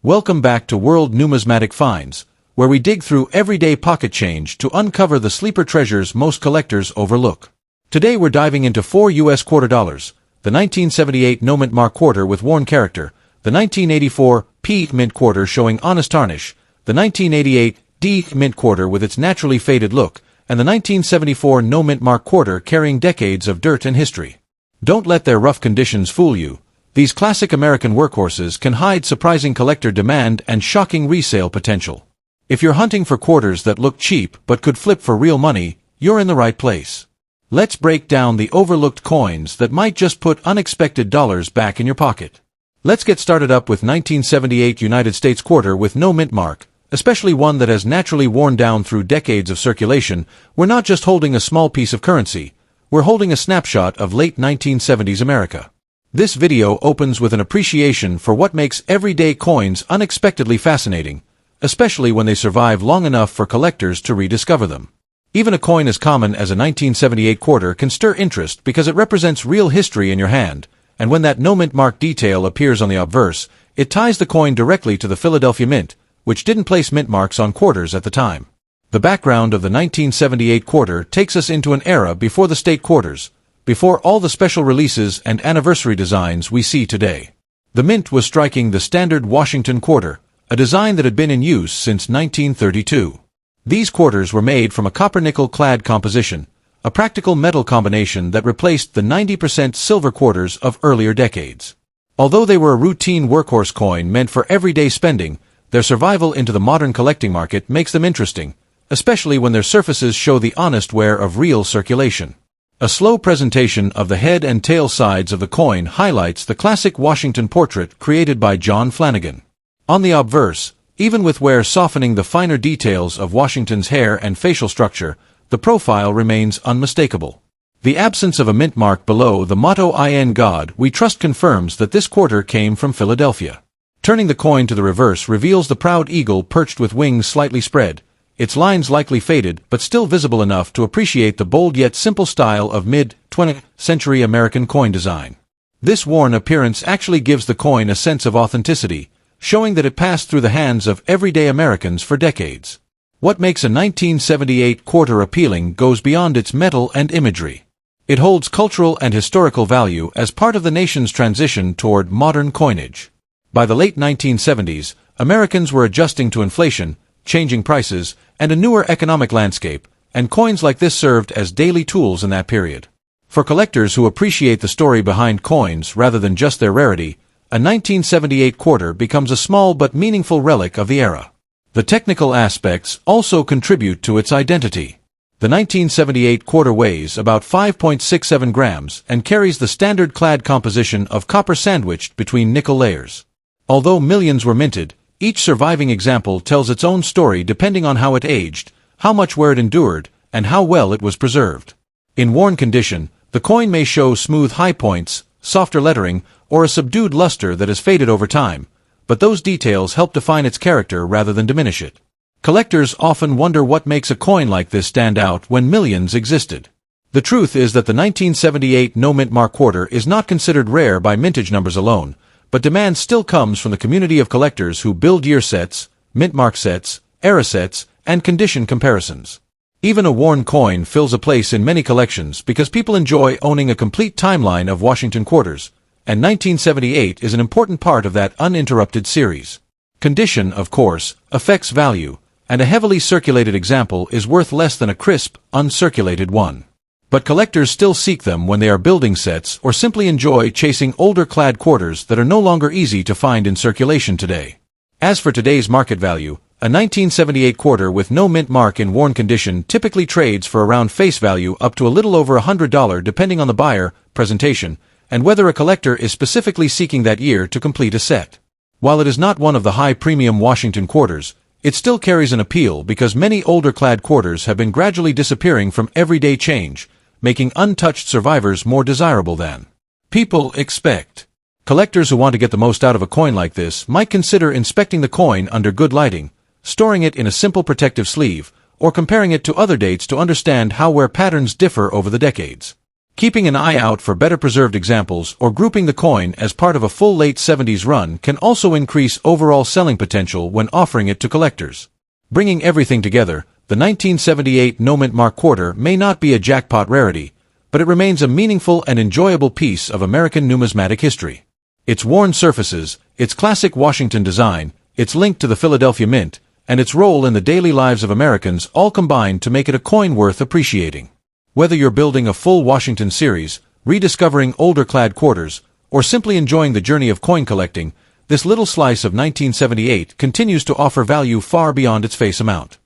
Welcome back to World Numismatic Finds, where we dig through everyday pocket change to uncover the sleeper treasures most collectors overlook. Today we're diving into 4 US quarter dollars, the 1978 No Mint Mark quarter with worn character, the 1984 P Mint quarter showing honest tarnish, the 1988 D Mint quarter with its naturally faded look, and the 1974 No Mint Mark quarter carrying decades of dirt and history. Don't let their rough conditions fool you. These classic American workhorses can hide surprising collector demand and shocking resale potential. If you're hunting for quarters that look cheap but could flip for real money, you're in the right place. Let's break down the overlooked coins that might just put unexpected dollars back in your pocket. Let's get started up with 1978 United States quarter with no mint mark, especially one that has naturally worn down through decades of circulation. We're not just holding a small piece of currency, we're holding a snapshot of late 1970s America. This video opens with an appreciation for what makes everyday coins unexpectedly fascinating, especially when they survive long enough for collectors to rediscover them. Even a coin as common as a 1978 quarter can stir interest because it represents real history in your hand, and when that no mint mark detail appears on the obverse, it ties the coin directly to the Philadelphia Mint, which didn't place mint marks on quarters at the time. The background of the 1978 quarter takes us into an era before the state quarters, before all the special releases and anniversary designs we see today. The mint was striking the standard Washington quarter, a design that had been in use since 1932. These quarters were made from a copper-nickel clad composition, a practical metal combination that replaced the 90% silver quarters of earlier decades. Although they were a routine workhorse coin meant for everyday spending, their survival into the modern collecting market makes them interesting, especially when their surfaces show the honest wear of real circulation. A slow presentation of the head and tail sides of the coin highlights the classic Washington portrait created by John Flanagan. On the obverse, even with wear softening the finer details of Washington's hair and facial structure, the profile remains unmistakable. The absence of a mint mark below the motto "In God We Trust" confirms that this quarter came from Philadelphia. Turning the coin to the reverse reveals the proud eagle perched with wings slightly spread, its lines likely faded but still visible enough to appreciate the bold yet simple style of mid-20th century American coin design. This worn appearance actually gives the coin a sense of authenticity, showing that it passed through the hands of everyday Americans for decades. What makes a 1978 quarter appealing goes beyond its metal and imagery. It holds cultural and historical value as part of the nation's transition toward modern coinage. By the late 1970s, Americans were adjusting to inflation, changing prices, and a newer economic landscape, and coins like this served as daily tools in that period. For collectors who appreciate the story behind coins rather than just their rarity, a 1978 quarter becomes a small but meaningful relic of the era. The technical aspects also contribute to its identity. The 1978 quarter weighs about 5.67 grams and carries the standard clad composition of copper sandwiched between nickel layers. Although millions were minted, each surviving example tells its own story depending on how it aged, how much wear it endured, and how well it was preserved. In worn condition, the coin may show smooth high points, softer lettering, or a subdued luster that has faded over time, but those details help define its character rather than diminish it. Collectors often wonder what makes a coin like this stand out when millions existed. The truth is that the 1978 No Mint Mark quarter is not considered rare by mintage numbers alone, but demand still comes from the community of collectors who build year sets, mint mark sets, era sets, and condition comparisons. Even a worn coin fills a place in many collections because people enjoy owning a complete timeline of Washington quarters, and 1978 is an important part of that uninterrupted series. Condition, of course, affects value, and a heavily circulated example is worth less than a crisp, uncirculated one. But collectors still seek them when they are building sets or simply enjoy chasing older clad quarters that are no longer easy to find in circulation today. As for today's market value, a 1978 quarter with no mint mark in worn condition typically trades for around face value up to a little over $100 depending on the buyer, presentation, and whether a collector is specifically seeking that year to complete a set. While it is not one of the high-premium Washington quarters, it still carries an appeal because many older clad quarters have been gradually disappearing from everyday change, making untouched survivors more desirable than people expect. Collectors who want to get the most out of a coin like this might consider inspecting the coin under good lighting, storing it in a simple protective sleeve, or comparing it to other dates to understand how wear patterns differ over the decades. Keeping an eye out for better preserved examples or grouping the coin as part of a full late 70s run can also increase overall selling potential when offering it to collectors. Bringing everything together, the 1978 No Mint Mark quarter may not be a jackpot rarity, but it remains a meaningful and enjoyable piece of American numismatic history. Its worn surfaces, its classic Washington design, its link to the Philadelphia Mint, and its role in the daily lives of Americans all combine to make it a coin worth appreciating. Whether you're building a full Washington series, rediscovering older clad quarters, or simply enjoying the journey of coin collecting, this little slice of 1978 continues to offer value far beyond its face amount.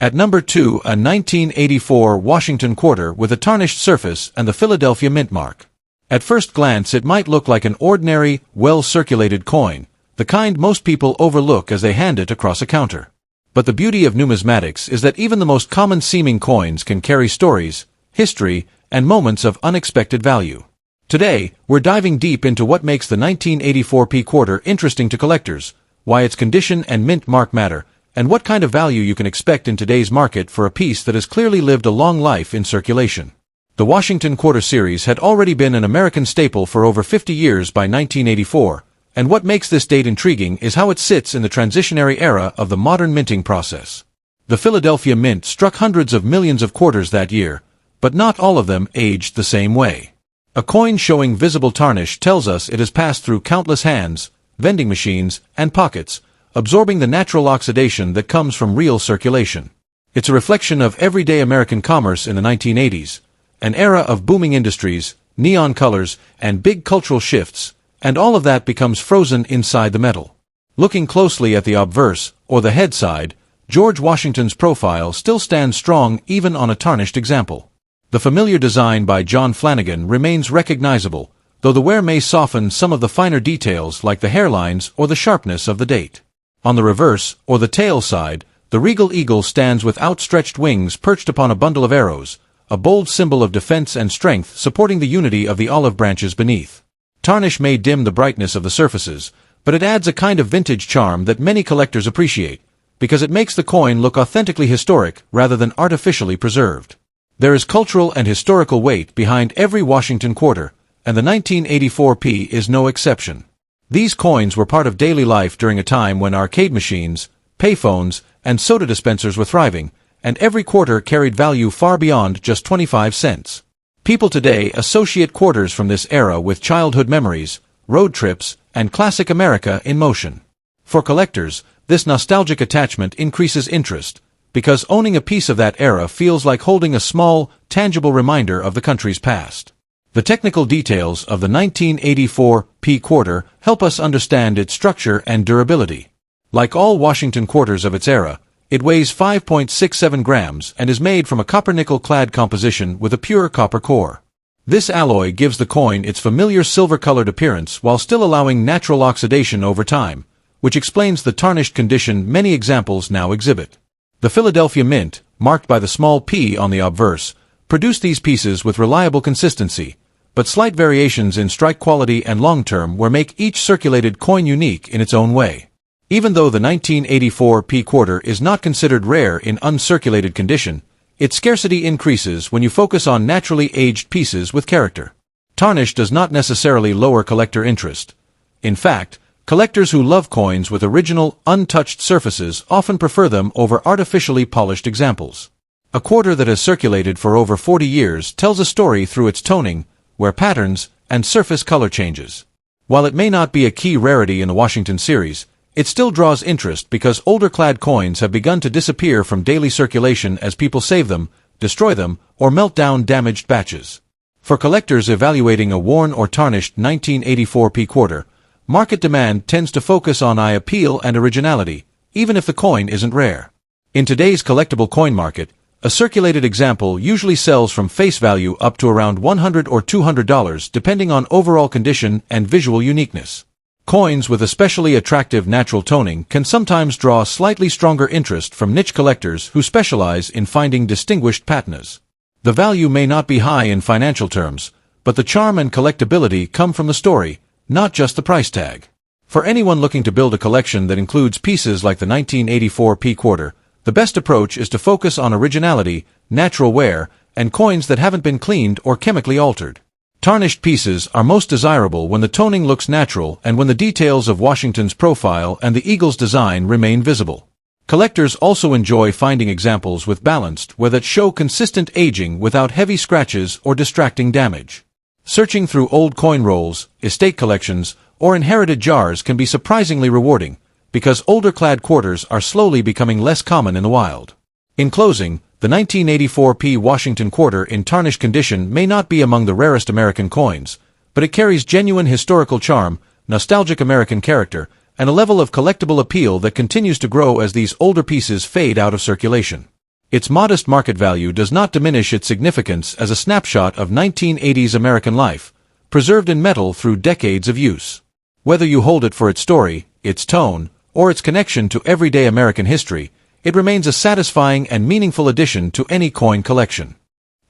At number 2, a 1984 Washington quarter with a tarnished surface and the Philadelphia Mint mark. At first glance it might look like an ordinary, well-circulated coin, the kind most people overlook as they hand it across a counter. But the beauty of numismatics is that even the most common-seeming coins can carry stories, history, and moments of unexpected value. Today, we're diving deep into what makes the 1984 P quarter interesting to collectors, why its condition and mint mark matter, and what kind of value you can expect in today's market for a piece that has clearly lived a long life in circulation. The Washington quarter series had already been an American staple for over 50 years by 1984, and what makes this date intriguing is how it sits in the transitionary era of the modern minting process. The Philadelphia Mint struck hundreds of millions of quarters that year, but not all of them aged the same way. A coin showing visible tarnish tells us it has passed through countless hands, vending machines, and pockets, absorbing the natural oxidation that comes from real circulation. It's a reflection of everyday American commerce in the 1980s, an era of booming industries, neon colors, and big cultural shifts, and all of that becomes frozen inside the metal. Looking closely at the obverse, or the head side, George Washington's profile still stands strong even on a tarnished example. The familiar design by John Flanagan remains recognizable, though the wear may soften some of the finer details like the hairlines or the sharpness of the date. On the reverse, or the tail side, the regal eagle stands with outstretched wings perched upon a bundle of arrows, a bold symbol of defense and strength supporting the unity of the olive branches beneath. Tarnish may dim the brightness of the surfaces, but it adds a kind of vintage charm that many collectors appreciate, because it makes the coin look authentically historic rather than artificially preserved. There is cultural and historical weight behind every Washington quarter, and the 1984 P is no exception. These coins were part of daily life during a time when arcade machines, payphones, and soda dispensers were thriving, and every quarter carried value far beyond just 25 cents. People today associate quarters from this era with childhood memories, road trips, and classic America in motion. For collectors, this nostalgic attachment increases interest, because owning a piece of that era feels like holding a small, tangible reminder of the country's past. The technical details of the 1984 P quarter help us understand its structure and durability. Like all Washington quarters of its era, it weighs 5.67 grams and is made from a copper-nickel-clad composition with a pure copper core. This alloy gives the coin its familiar silver-colored appearance while still allowing natural oxidation over time, which explains the tarnished condition many examples now exhibit. The Philadelphia Mint, marked by the small p on the obverse, produced these pieces with reliable consistency, but slight variations in strike quality and long-term wear make each circulated coin unique in its own way. Even though the 1984 P quarter is not considered rare in uncirculated condition, its scarcity increases when you focus on naturally aged pieces with character. Tarnish does not necessarily lower collector interest. In fact, collectors who love coins with original, untouched surfaces often prefer them over artificially polished examples. A quarter that has circulated for over 40 years tells a story through its toning, wear patterns, and surface color changes. While it may not be a key rarity in the Washington series, it still draws interest because older-clad coins have begun to disappear from daily circulation as people save them, destroy them, or melt down damaged batches. For collectors evaluating a worn or tarnished 1984 P quarter, market demand tends to focus on eye appeal and originality, even if the coin isn't rare. In today's collectible coin market, a circulated example usually sells from face value up to around $100 or $200 depending on overall condition and visual uniqueness. Coins with especially attractive natural toning can sometimes draw slightly stronger interest from niche collectors who specialize in finding distinguished patinas. The value may not be high in financial terms, but the charm and collectability come from the story, not just the price tag. For anyone looking to build a collection that includes pieces like the 1984 P quarter, the best approach is to focus on originality, natural wear, and coins that haven't been cleaned or chemically altered. Tarnished pieces are most desirable when the toning looks natural and when the details of Washington's profile and the eagle's design remain visible. Collectors also enjoy finding examples with balanced wear that show consistent aging without heavy scratches or distracting damage. Searching through old coin rolls, estate collections, or inherited jars can be surprisingly rewarding, because older-clad quarters are slowly becoming less common in the wild. In closing, the 1984 P. Washington quarter in tarnished condition may not be among the rarest American coins, but it carries genuine historical charm, nostalgic American character, and a level of collectible appeal that continues to grow as these older pieces fade out of circulation. Its modest market value does not diminish its significance as a snapshot of 1980s American life, preserved in metal through decades of use. Whether you hold it for its story, its tone, or its connection to everyday American history, it remains a satisfying and meaningful addition to any coin collection.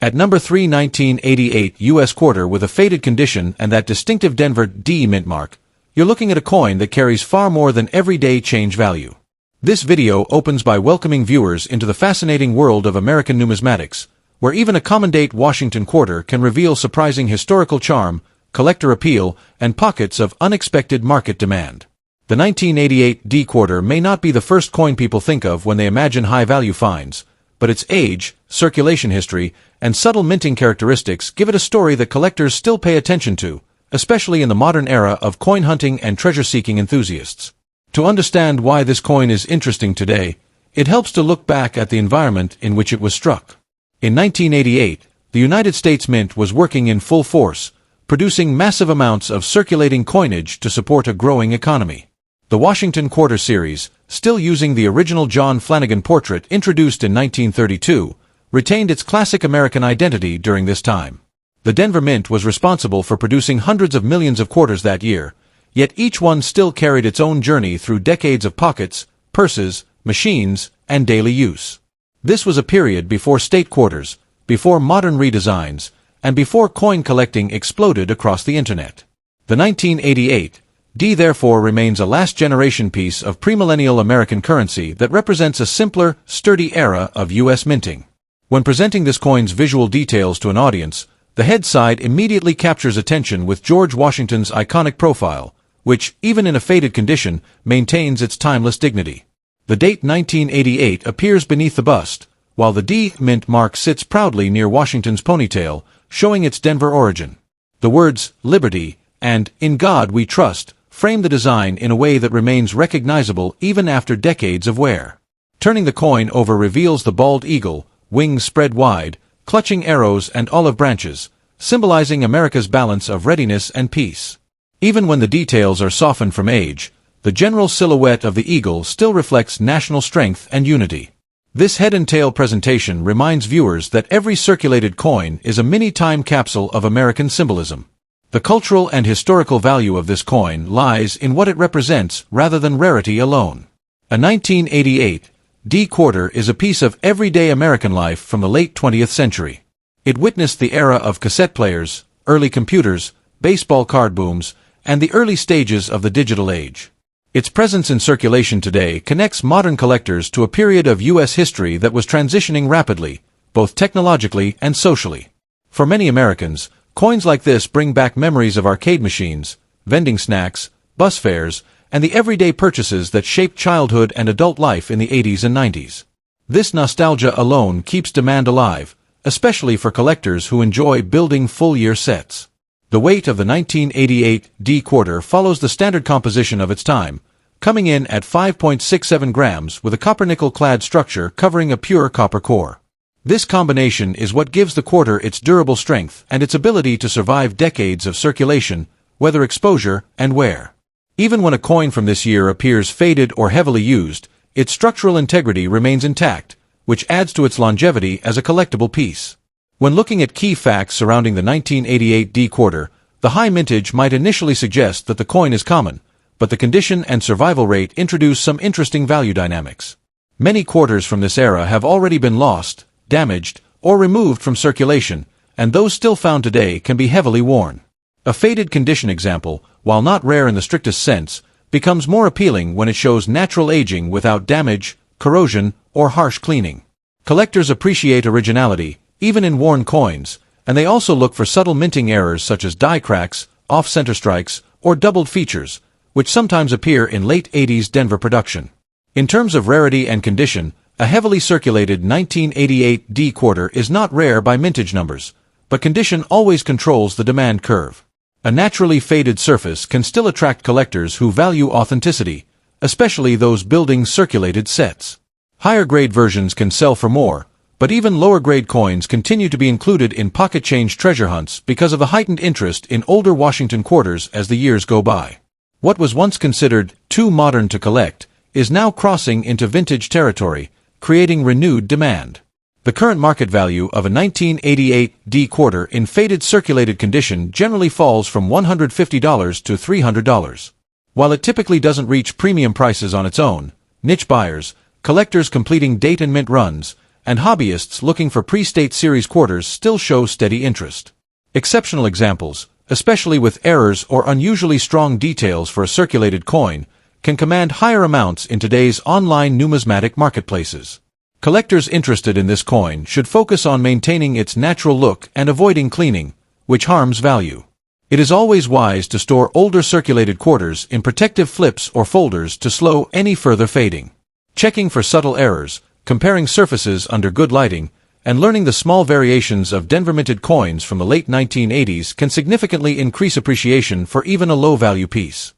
At number 3, 1988 U.S. quarter with a faded condition and that distinctive Denver D mint mark, you're looking at a coin that carries far more than everyday change value. This video opens by welcoming viewers into the fascinating world of American numismatics, where even a common-date Washington quarter can reveal surprising historical charm, collector appeal, and pockets of unexpected market demand. The 1988 D quarter may not be the first coin people think of when they imagine high-value finds, but its age, circulation history, and subtle minting characteristics give it a story that collectors still pay attention to, especially in the modern era of coin hunting and treasure-seeking enthusiasts. To understand why this coin is interesting today, it helps to look back at the environment in which it was struck. In 1988, the United States Mint was working in full force, producing massive amounts of circulating coinage to support a growing economy. The Washington Quarter series, still using the original John Flanagan portrait introduced in 1932, retained its classic American identity during this time. The Denver Mint was responsible for producing hundreds of millions of quarters that year, yet each one still carried its own journey through decades of pockets, purses, machines, and daily use. This was a period before state quarters, before modern redesigns, and before coin collecting exploded across the internet. The 1988 D therefore remains a last-generation piece of premillennial American currency that represents a simpler, sturdy era of U.S. minting. When presenting this coin's visual details to an audience, the head side immediately captures attention with George Washington's iconic profile, which, even in a faded condition, maintains its timeless dignity. The date 1988 appears beneath the bust, while the D mint mark sits proudly near Washington's ponytail, showing its Denver origin. The words, "Liberty," and "In God We Trust," frame the design in a way that remains recognizable even after decades of wear. Turning the coin over reveals the bald eagle, wings spread wide, clutching arrows and olive branches, symbolizing America's balance of readiness and peace. Even when the details are softened from age, the general silhouette of the eagle still reflects national strength and unity. This head and tail presentation reminds viewers that every circulated coin is a mini time capsule of American symbolism. The cultural and historical value of this coin lies in what it represents rather than rarity alone. A 1988 D quarter is a piece of everyday American life from the late 20th century. It witnessed the era of cassette players, early computers, baseball card booms, and the early stages of the digital age. Its presence in circulation today connects modern collectors to a period of U.S. history that was transitioning rapidly, both technologically and socially. For many Americans, coins like this bring back memories of arcade machines, vending snacks, bus fares, and the everyday purchases that shaped childhood and adult life in the 80s and 90s. This nostalgia alone keeps demand alive, especially for collectors who enjoy building full-year sets. The weight of the 1988 D quarter follows the standard composition of its time, coming in at 5.67 grams with a copper-nickel-clad structure covering a pure copper core. This combination is what gives the quarter its durable strength and its ability to survive decades of circulation, weather exposure, and wear. Even when a coin from this year appears faded or heavily used, its structural integrity remains intact, which adds to its longevity as a collectible piece. When looking at key facts surrounding the 1988 D quarter, the high mintage might initially suggest that the coin is common, but the condition and survival rate introduce some interesting value dynamics. Many quarters from this era have already been lost, damaged, or removed from circulation, and those still found today can be heavily worn. A faded condition example, while not rare in the strictest sense, becomes more appealing when it shows natural aging without damage, corrosion, or harsh cleaning. Collectors appreciate originality, even in worn coins, and they also look for subtle minting errors such as die cracks, off-center strikes, or doubled features, which sometimes appear in late 80s Denver production. In terms of rarity and condition, a heavily circulated 1988 D quarter is not rare by mintage numbers, but condition always controls the demand curve. A naturally faded surface can still attract collectors who value authenticity, especially those building circulated sets. Higher-grade versions can sell for more, but even lower-grade coins continue to be included in pocket change treasure hunts because of the heightened interest in older Washington quarters as the years go by. What was once considered too modern to collect is now crossing into vintage territory, creating renewed demand. The current market value of a 1988 D quarter in faded circulated condition generally falls from $150 to $300. While it typically doesn't reach premium prices on its own, niche buyers, collectors completing date and mint runs, and hobbyists looking for pre-state series quarters still show steady interest. Exceptional examples, especially with errors or unusually strong details for a circulated coin, can command higher amounts in today's online numismatic marketplaces. Collectors interested in this coin should focus on maintaining its natural look and avoiding cleaning, which harms value. It is always wise to store older circulated quarters in protective flips or folders to slow any further fading. Checking for subtle errors, comparing surfaces under good lighting, and learning the small variations of Denver-minted coins from the late 1980s can significantly increase appreciation for even a low-value piece.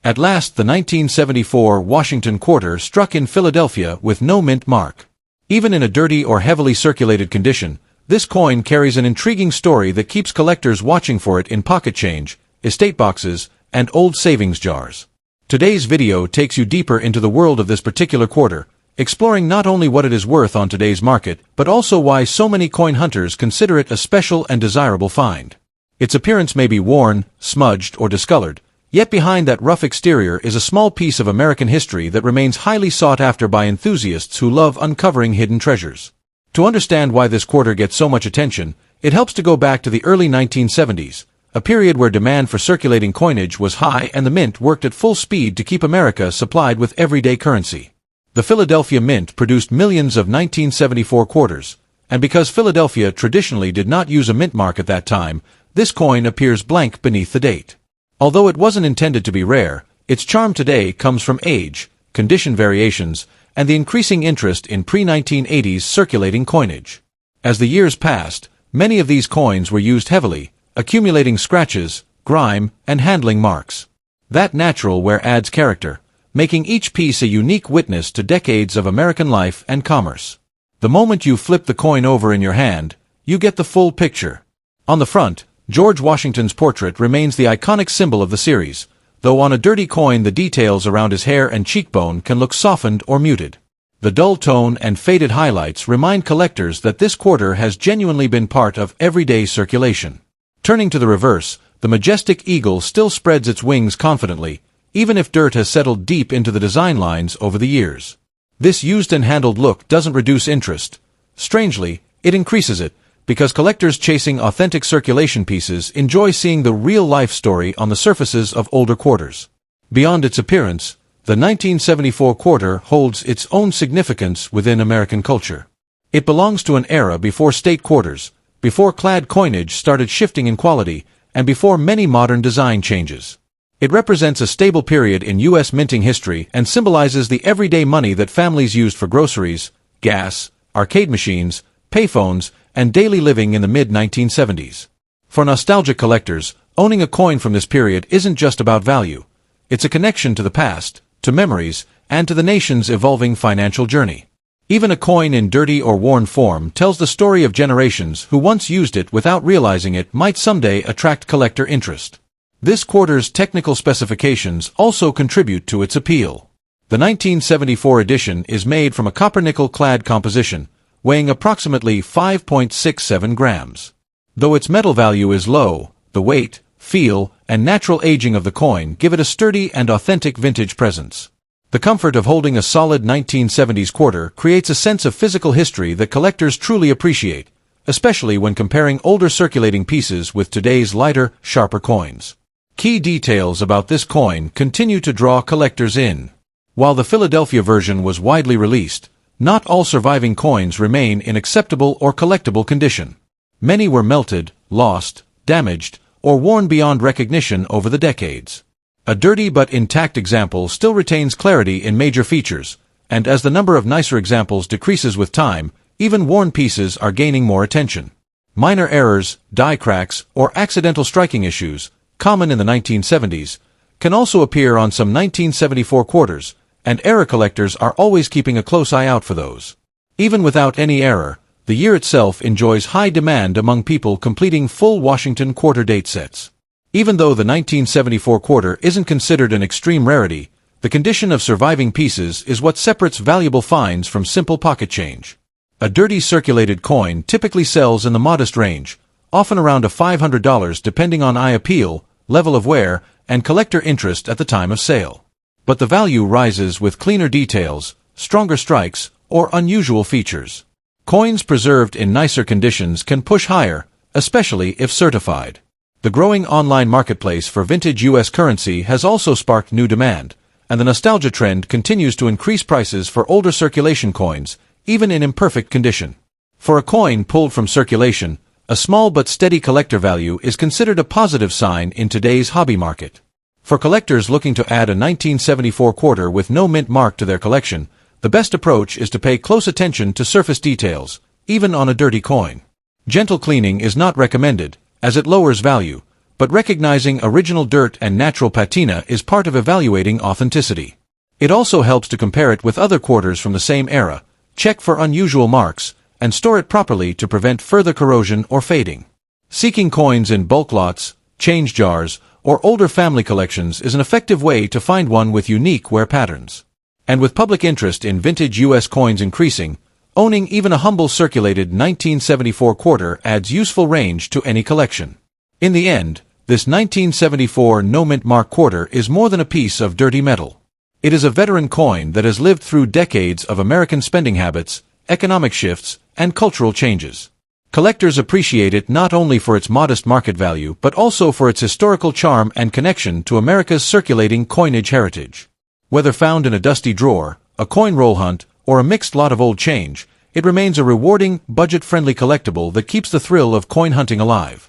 At last, the 1974 Washington quarter struck in Philadelphia with no mint mark. Even in a dirty or heavily circulated condition, this coin carries an intriguing story that keeps collectors watching for it in pocket change, estate boxes, and old savings jars. Today's video takes you deeper into the world of this particular quarter, exploring not only what it is worth on today's market, but also why so many coin hunters consider it a special and desirable find. Its appearance may be worn, smudged, or discolored, yet behind that rough exterior is a small piece of American history that remains highly sought after by enthusiasts who love uncovering hidden treasures. To understand why this quarter gets so much attention, it helps to go back to the early 1970s, a period where demand for circulating coinage was high and the mint worked at full speed to keep America supplied with everyday currency. The Philadelphia Mint produced millions of 1974 quarters, and because Philadelphia traditionally did not use a mint mark at that time, this coin appears blank beneath the date. Although it wasn't intended to be rare, its charm today comes from age, condition variations, and the increasing interest in pre-1980s circulating coinage. As the years passed, many of these coins were used heavily, accumulating scratches, grime, and handling marks. That natural wear adds character, making each piece a unique witness to decades of American life and commerce. The moment you flip the coin over in your hand, you get the full picture. On the front, George Washington's portrait remains the iconic symbol of the series, though on a dirty coin the details around his hair and cheekbone can look softened or muted. The dull tone and faded highlights remind collectors that this quarter has genuinely been part of everyday circulation. Turning to the reverse, the majestic eagle still spreads its wings confidently, even if dirt has settled deep into the design lines over the years. This used and handled look doesn't reduce interest. Strangely, it increases it, because collectors chasing authentic circulation pieces enjoy seeing the real-life story on the surfaces of older quarters. Beyond its appearance, the 1974 quarter holds its own significance within American culture. It belongs to an era before state quarters, before clad coinage started shifting in quality, and before many modern design changes. It represents a stable period in U.S. minting history and symbolizes the everyday money that families used for groceries, gas, arcade machines, payphones, and daily living in the mid-1970s. For nostalgic collectors, owning a coin from this period isn't just about value. It's a connection to the past, to memories, and to the nation's evolving financial journey. Even a coin in dirty or worn form tells the story of generations who once used it without realizing it might someday attract collector interest. This quarter's technical specifications also contribute to its appeal. The 1974 edition is made from a copper-nickel-clad composition, weighing approximately 5.67 grams. Though its metal value is low, the weight, feel, and natural aging of the coin give it a sturdy and authentic vintage presence. The comfort of holding a solid 1970s quarter creates a sense of physical history that collectors truly appreciate, especially when comparing older circulating pieces with today's lighter, sharper coins. Key details about this coin continue to draw collectors in. While the Philadelphia version was widely released, Not all surviving coins remain in acceptable or collectible condition. Many were melted, lost, damaged, or worn beyond recognition over the decades. A dirty but intact example still retains clarity in major features, and as the number of nicer examples decreases with time, even worn pieces are gaining more attention. Minor errors, die cracks, or accidental striking issues, common in the 1970s, can also appear on some 1974 quarters, and error collectors are always keeping a close eye out for those. Even without any error, the year itself enjoys high demand among people completing full Washington quarter date sets. Even though the 1974 quarter isn't considered an extreme rarity, the condition of surviving pieces is what separates valuable finds from simple pocket change. A dirty circulated coin typically sells in the modest range, often around $500 depending on eye appeal, level of wear, and collector interest at the time of sale. But the value rises with cleaner details, stronger strikes, or unusual features. Coins preserved in nicer conditions can push higher, especially if certified. The growing online marketplace for vintage U.S. currency has also sparked new demand, and the nostalgia trend continues to increase prices for older circulation coins, even in imperfect condition. For a coin pulled from circulation, a small but steady collector value is considered a positive sign in today's hobby market. For collectors looking to add a 1974 quarter with no mint mark to their collection, the best approach is to pay close attention to surface details, even on a dirty coin. Gentle cleaning is not recommended, as it lowers value, but recognizing original dirt and natural patina is part of evaluating authenticity. It also helps to compare it with other quarters from the same era, check for unusual marks, and store it properly to prevent further corrosion or fading. Seeking coins in bulk lots, change jars, or older family collections is an effective way to find one with unique wear patterns. And with public interest in vintage U.S. coins increasing, owning even a humble circulated 1974 quarter adds useful range to any collection. In the end, this 1974 no mint mark quarter is more than a piece of dirty metal. It is a veteran coin that has lived through decades of American spending habits, economic shifts, and cultural changes. Collectors appreciate it not only for its modest market value but also for its historical charm and connection to America's circulating coinage heritage. Whether found in a dusty drawer, a coin roll hunt, or a mixed lot of old change, it remains a rewarding, budget-friendly collectible that keeps the thrill of coin hunting alive.